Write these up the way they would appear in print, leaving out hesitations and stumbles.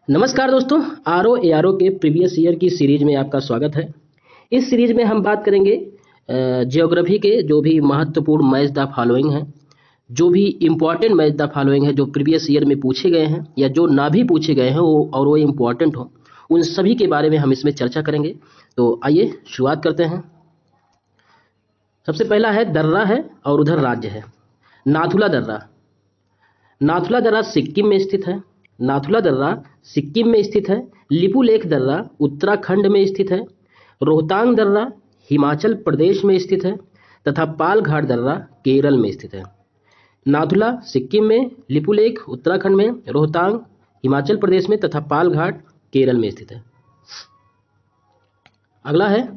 नमस्कार दोस्तों, R O के प्रीवियस ईयर की सीरीज में आपका स्वागत है। इस सीरीज में हम बात करेंगे ज्योग्राफी के जो भी महत्वपूर्ण मैच द फॉलोइंग हैं, जो भी इम्पोर्टेंट मैच द फॉलोइंग है जो प्रीवियस ईयर में पूछे गए हैं या जो ना भी पूछे गए हैं वो इम्पोर्टेंट हो, उन सभी के बारे में हम इसमें चर्चा करेंगे। तो आइए शुरुआत करते हैं। सबसे पहला है दर्रा है और उधर राज्य है नाथुला दर्रा। नाथुला दर्रा सिक्किम में स्थित है। नाथुला दर्रा सिक्किम में स्थित है। लिपुलेख दर्रा उत्तराखंड में स्थित है। रोहतांग दर्रा हिमाचल प्रदेश में स्थित है तथा पालघाट दर्रा केरल में स्थित है। नाथुला सिक्किम में, लिपुलेख उत्तराखंड में, रोहतांग हिमाचल प्रदेश में तथा पालघाट केरल में स्थित है। अगला है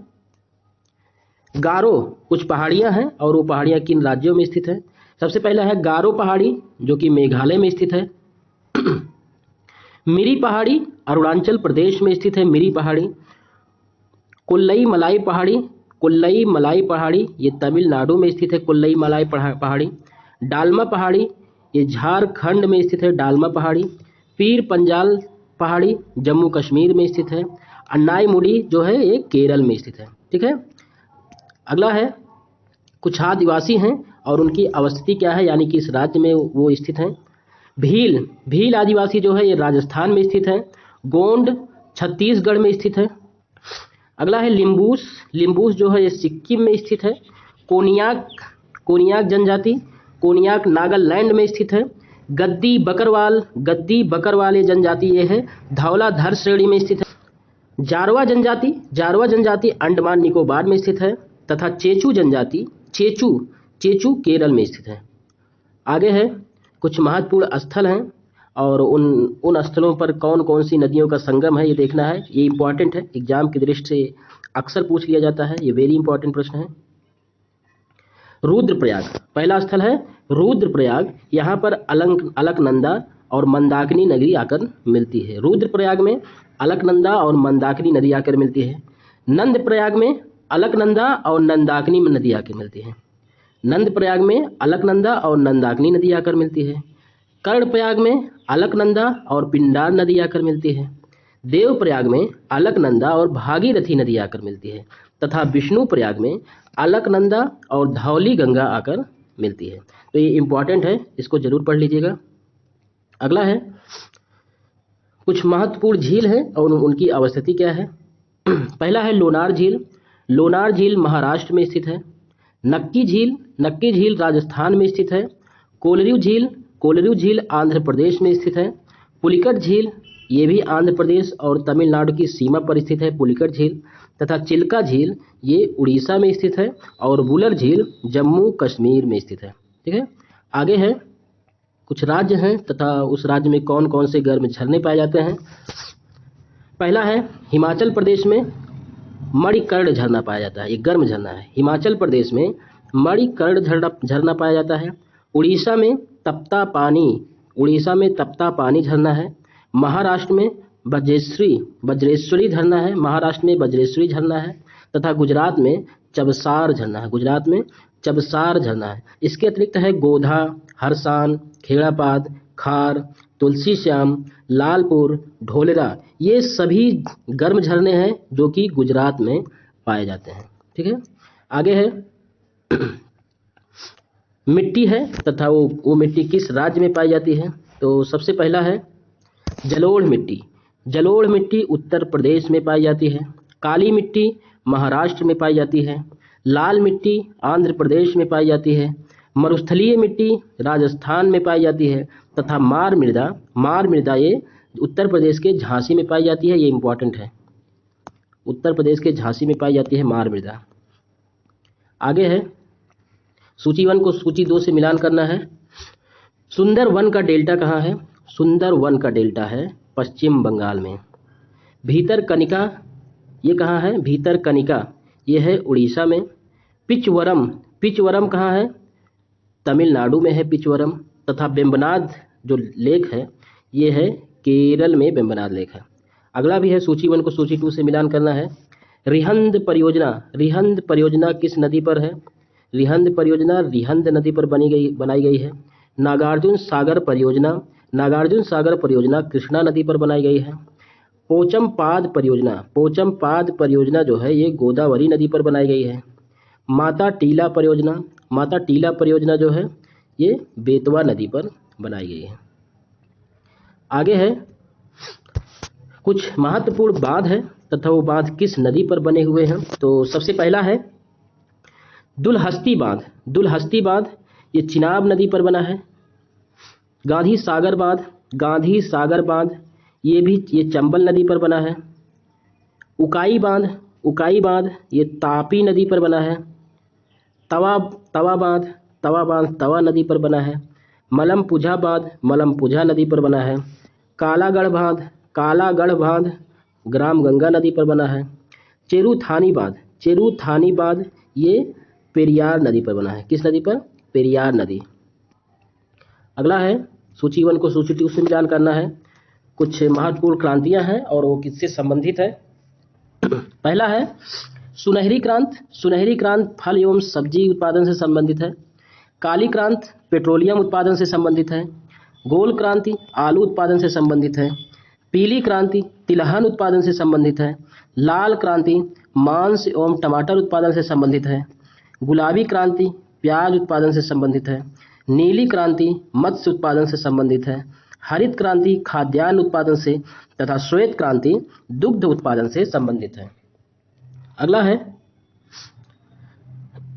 गारो। कुछ पहाड़ियां हैं और वो पहाड़ियां किन राज्यों में स्थित है। सबसे पहला है गारो पहाड़ी जो कि मेघालय में स्थित है। मिरी पहाड़ी अरुणाचल प्रदेश में स्थित है। मिरी पहाड़ी। कोल्लई मलाई पहाड़ी। कोल्लई मलाई पहाड़ी ये तमिलनाडु में स्थित है। कोल्लई मलाई पहाड़ी। डालमा पहाड़ी ये झारखंड में स्थित है। डालमा पहाड़ी। पीर पंजाल पहाड़ी जम्मू कश्मीर में स्थित है। अन्नाईमुडी जो है ये केरल में स्थित है। ठीक है। अगला है कुछ आदिवासी हैं और उनकी अवस्थिति क्या है, यानी कि इस राज्य में वो स्थित हैं। भील आदिवासी जो है ये राजस्थान में स्थित है। गोंड छत्तीसगढ़ में स्थित है। अगला है लिम्बूस जो है ये सिक्किम में स्थित है। कोनियाक जनजाति कोनियाक नागालैंड में स्थित है। गद्दी बकरवाल ये जनजाति ये है धौलाधर श्रेणी में स्थित है। जारवा जनजाति अंडमान निकोबार में स्थित है तथा चेचू जनजाति चेचू केरल में स्थित है। आगे है कुछ महत्वपूर्ण स्थल हैं और उन स्थलों पर कौन कौन सी नदियों का संगम है ये देखना है। ये इंपॉर्टेंट है, एग्जाम की दृष्टि से अक्सर पूछ लिया जाता है, ये वेरी इंपॉर्टेंट प्रश्न है। रुद्रप्रयाग पहला स्थल है रुद्रप्रयाग। यहाँ पर अलकनंदा और मंदाकिनी नदी आकर मिलती है। रुद्रप्रयाग में अलकनंदा और मंदाकिनी नदी आकर मिलती है। नंदप्रयाग में अलकनंदा और नंदाकिनी नदी आकर मिलती है। नंदप्रयाग में अलकनंदा और नंदाकिनी नदी आकर मिलती है। कर्णप्रयाग में अलकनंदा और पिंडार नदी आकर मिलती है। देवप्रयाग में अलकनंदा और भागीरथी नदी आकर मिलती है तथा विष्णुप्रयाग में अलकनंदा और धौली गंगा आकर मिलती है। तो ये इंपॉर्टेंट है, इसको जरूर पढ़ लीजिएगा। अगला है कुछ महत्वपूर्ण झील है और उनकी अवस्थिति क्या है। पहला है लोनार झील महाराष्ट्र में स्थित है। नक्की झील राजस्थान में स्थित है। कोलरियो झील आंध्र प्रदेश में स्थित है। पुलिकट झील ये भी आंध्र प्रदेश और तमिलनाडु की सीमा पर स्थित है। पुलिकट झील तथा चिल्का झील ये उड़ीसा में स्थित है और बुलर झील जम्मू कश्मीर में स्थित है। ठीक है। आगे है कुछ राज्य हैं तथा उस राज्य में कौन कौन से गर्म झरने पाए जाते हैं। पहला है हिमाचल प्रदेश में मणिकर्ण झरना पाया जाता है, एक गर्म झरना है। हिमाचल प्रदेश में मणिकर्ण झरना पाया जाता है। उड़ीसा में तपता पानी झरना है। महाराष्ट्र में वज्रेश्वरी झरना है। तथा गुजरात में चबसार झरना है। इसके अतिरिक्त है गोधा, हरसान, खेड़ापाद, खार, तुलसी श्याम, लालपुर, ढोलेरा ये सभी गर्म झरने हैं जो कि गुजरात में पाए जाते हैं। ठीक है। आगे है मिट्टी है तथा वो मिट्टी किस राज्य में पाई जाती है। तो सबसे पहला है जलोढ़ मिट्टी उत्तर प्रदेश में पाई जाती है। काली मिट्टी महाराष्ट्र में पाई जाती है। लाल मिट्टी आंध्र प्रदेश में पाई जाती है। मरुस्थलीय मिट्टी राजस्थान में पाई जाती है तथा मार मृदा ये उत्तर प्रदेश के झांसी में पाई जाती है। ये इंपॉर्टेंट है, उत्तर प्रदेश के झांसी में पाई जाती है मार मृदा। आगे है सूची 1 को सूची 2 से मिलान करना है। सुंदरवन का डेल्टा कहाँ है। सुंदरवन का डेल्टा है पश्चिम बंगाल में। भीतरकनिका ये कहाँ है। भीतरकनिका ये है उड़ीसा में। पिचवरम कहाँ है। तमिलनाडु में है पिचवरम। तथा बेम्बनाद जो लेक है ये है केरल में बेम्बनाद लेक है। अगला भी है सूची 1 को सूची 2 से मिलान करना है। रिहंद परियोजना किस नदी पर है। रिहंद परियोजना रिहंद नदी पर बनाई गई है। नागार्जुन सागर परियोजना नागार्जुन सागर परियोजना कृष्णा नदी पर बनाई गई है। पोचमपाद परियोजना जो है ये गोदावरी नदी पर बनाई गई है। माता टीला परियोजना जो है ये बेतवा नदी पर बनाई गई है। आगे है कुछ महत्वपूर्ण बांध है तथा वो बांध किस नदी पर बने हुए हैं। तो सबसे पहला है दुलहस्ती बांध ये चिनाब नदी पर बना है। गांधी सागर बांध ये चंबल नदी पर बना है। उकाई बांध ये तापी नदी पर बना है। तवा बांध तवा नदी पर बना है। मलमपुझा नदी पर बना है। कालागढ़ बांध ग्राम गंगा नदी पर बना है। चेरुथानी बांध ये पेरियार नदी पर बना है। किस नदी पर? पेरियार नदी। अगला है सूची 1 को सूची 2 से मिलान करना है। कुछ महत्वपूर्ण क्रांतियां हैं और वो किससे संबंधित है। पहला है सुनहरी क्रांत फल एवं सब्जी उत्पादन से संबंधित है। काली क्रांत पेट्रोलियम उत्पादन से संबंधित है। गोल क्रांति आलू उत्पादन से संबंधित है। पीली क्रांति तिलहन उत्पादन से संबंधित है। लाल क्रांति मांस एवं टमाटर उत्पादन से संबंधित है। गुलाबी क्रांति प्याज उत्पादन से संबंधित है। नीली क्रांति मत्स्य उत्पादन से संबंधित है। हरित क्रांति खाद्यान्न उत्पादन से तथा श्वेत क्रांति दुग्ध उत्पादन से संबंधित है। अगला है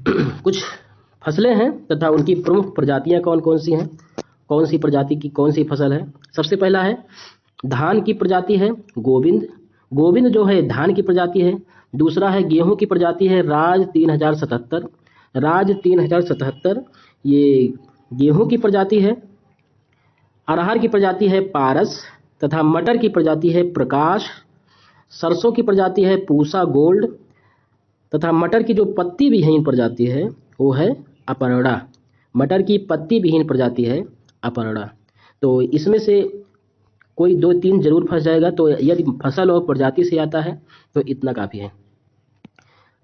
कुछ फसलें हैं तथा उनकी प्रमुख प्रजातियां कौन कौन सी हैं, कौन सी प्रजाति की कौन सी फसल है। सबसे पहला है धान की प्रजाति है गोविंद जो है धान की प्रजाति है। दूसरा है गेहूं की प्रजाति है राज 3077 ये गेहूं की प्रजाति है। अरहर की प्रजाति है पारस तथा मटर की प्रजाति है प्रकाश। सरसों की प्रजाति है पूसा गोल्ड तथा मटर की जो पत्ती विहीन प्रजाति है वो है अपर्णा। मटर की पत्ती विहीन प्रजाति है अपर्णा। तो इसमें से कोई 2-3 जरूर फंस जाएगा, तो यदि फसल और प्रजाति से आता है तो इतना काफ़ी है।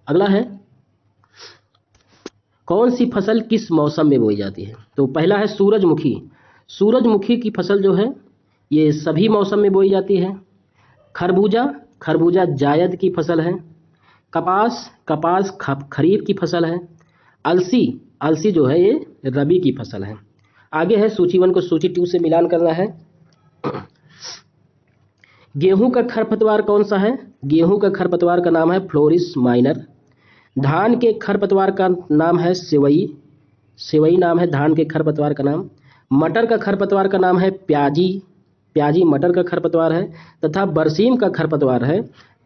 अगला है कौन सी फसल किस मौसम में बोई जाती है। तो पहला है सूरजमुखी की फसल जो है ये सभी मौसम में बोई जाती है। खरबूजा जायद की फसल है। कपास खरीफ की फसल है। अलसी जो है ये रबी की फसल है। आगे है सूची 1 को सूची 2 से मिलान करना है। गेहूं का खरपतवार कौन सा है। गेहूं का खरपतवार का नाम है फ्लोरिस माइनर। धान के खरपतवार का नाम है सेवई नाम है धान के खरपतवार का नाम। मटर का खरपतवार का नाम है प्याजी मटर का खरपतवार है। तथा बरसीम का खरपतवार है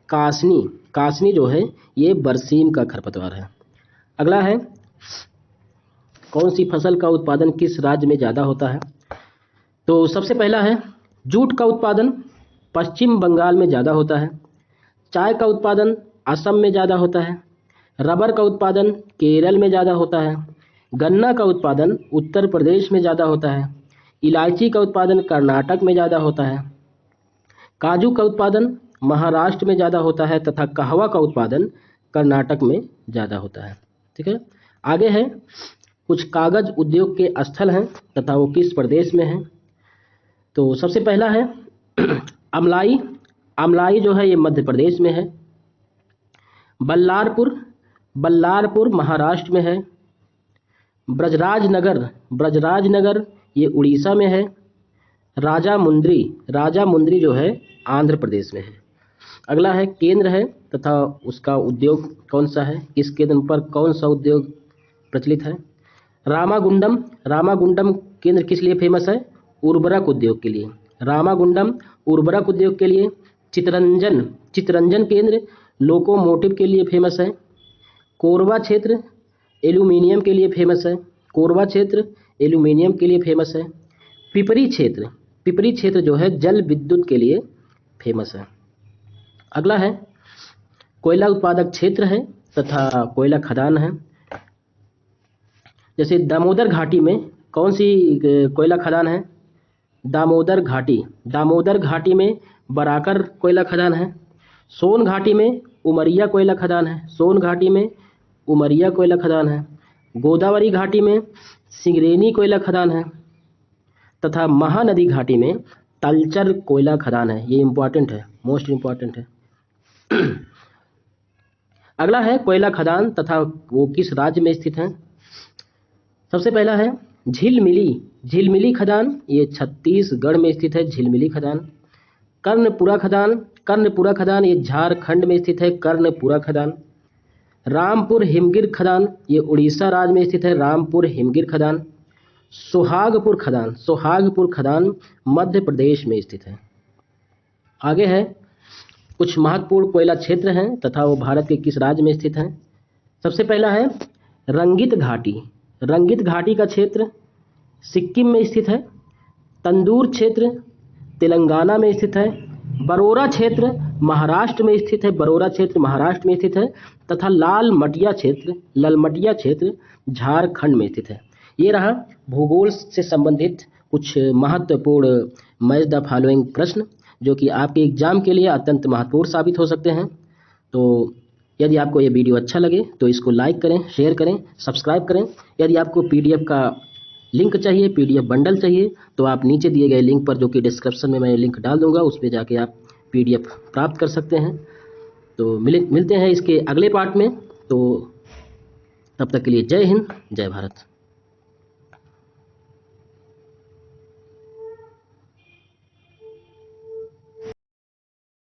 कासनी जो है ये बरसीम का खरपतवार है। अगला है कौन सी फसल का उत्पादन किस राज्य में ज़्यादा होता है। तो सबसे पहला है जूट का उत्पादन पश्चिम बंगाल में ज़्यादा होता है। चाय का उत्पादन असम में ज़्यादा होता है। रबर का उत्पादन केरल में ज़्यादा होता है। गन्ना का उत्पादन उत्तर प्रदेश में ज़्यादा होता है। इलायची का उत्पादन कर्नाटक में ज़्यादा होता है। काजू का उत्पादन महाराष्ट्र में ज़्यादा होता है तथा कहवा का उत्पादन कर्नाटक में ज़्यादा होता है। ठीक है। आगे है कुछ कागज उद्योग के स्थल हैं तथा वो किस प्रदेश में हैं। तो सबसे पहला है अमलाई जो है ये मध्य प्रदेश में है। बल्लारपुर महाराष्ट्र में है। ब्रजराजनगर ये उड़ीसा में है। राजा मुंद्री जो है आंध्र प्रदेश में है। अगला है केंद्र है तथा उसका उद्योग कौन सा है, किस केंद्र पर कौन सा उद्योग प्रचलित है। रामागुंडम केंद्र किस लिए फेमस है, उर्वरक उद्योग के लिए। रामागुंडम उर्वरक उद्योग के लिए। चितरंजन केंद्र लोकोमोटिव के लिए फेमस है। कोरबा क्षेत्र एल्यूमिनियम के लिए फेमस है। पिपरी क्षेत्र जो है जल विद्युत के लिए फेमस है। अगला है कोयला उत्पादक क्षेत्र है तथा कोयला खदान है। जैसे दामोदर घाटी में कौन सी कोयला खदान है, दामोदर घाटी में बराकर कोयला खदान है। सोन घाटी में उमरिया कोयला खदान है। गोदावरी घाटी में सिंगरेनी कोयला खदान है तथा महानदी घाटी में तलचर कोयला खदान है। ये इंपॉर्टेंट है, मोस्ट इंपॉर्टेंट है। अगला है कोयला खदान तथा वो किस राज्य में स्थित है। सबसे पहला है झिलमिली, झिलमिली खदान, ये छत्तीसगढ़ में स्थित है झिलमिली खदान। कर्णपुरा खदान, कर्णपुरा खदान ये झारखंड में स्थित है कर्णपुरा खदान। रामपुर हिमगिर खदान, ये उड़ीसा राज्य में स्थित है रामपुर हिमगिर खदान। सोहागपुर खदान, सोहागपुर खदान मध्य प्रदेश में स्थित है। आगे है कुछ महत्वपूर्ण कोयला क्षेत्र हैं तथा वो भारत के किस राज्य में स्थित हैं। सबसे पहला है रंगित घाटी, रंगित घाटी का क्षेत्र सिक्किम में स्थित है। तंदूर क्षेत्र तेलंगाना में स्थित है। बरोरा क्षेत्र महाराष्ट्र में स्थित है, बरोरा क्षेत्र महाराष्ट्र में स्थित है। तथा लाल मटिया क्षेत्र, ललमटिया क्षेत्र झारखंड में स्थित है। ये रहा भूगोल से संबंधित कुछ महत्वपूर्ण मैच द फॉलोइंग प्रश्न जो कि आपके एग्जाम के लिए अत्यंत महत्वपूर्ण साबित हो सकते हैं। तो यदि आपको ये वीडियो अच्छा लगे तो इसको लाइक करें, शेयर करें, सब्सक्राइब करें। यदि आपको पीडीएफ का लिंक चाहिए, पीडीएफ बंडल चाहिए, तो आप नीचे दिए गए लिंक पर, जो कि डिस्क्रिप्शन में मैं लिंक डाल दूंगा, उस पर जाके आप पीडीएफ प्राप्त कर सकते हैं। तो मिलते हैं इसके अगले पार्ट में। तो तब तक के लिए जय हिंद, जय भारत।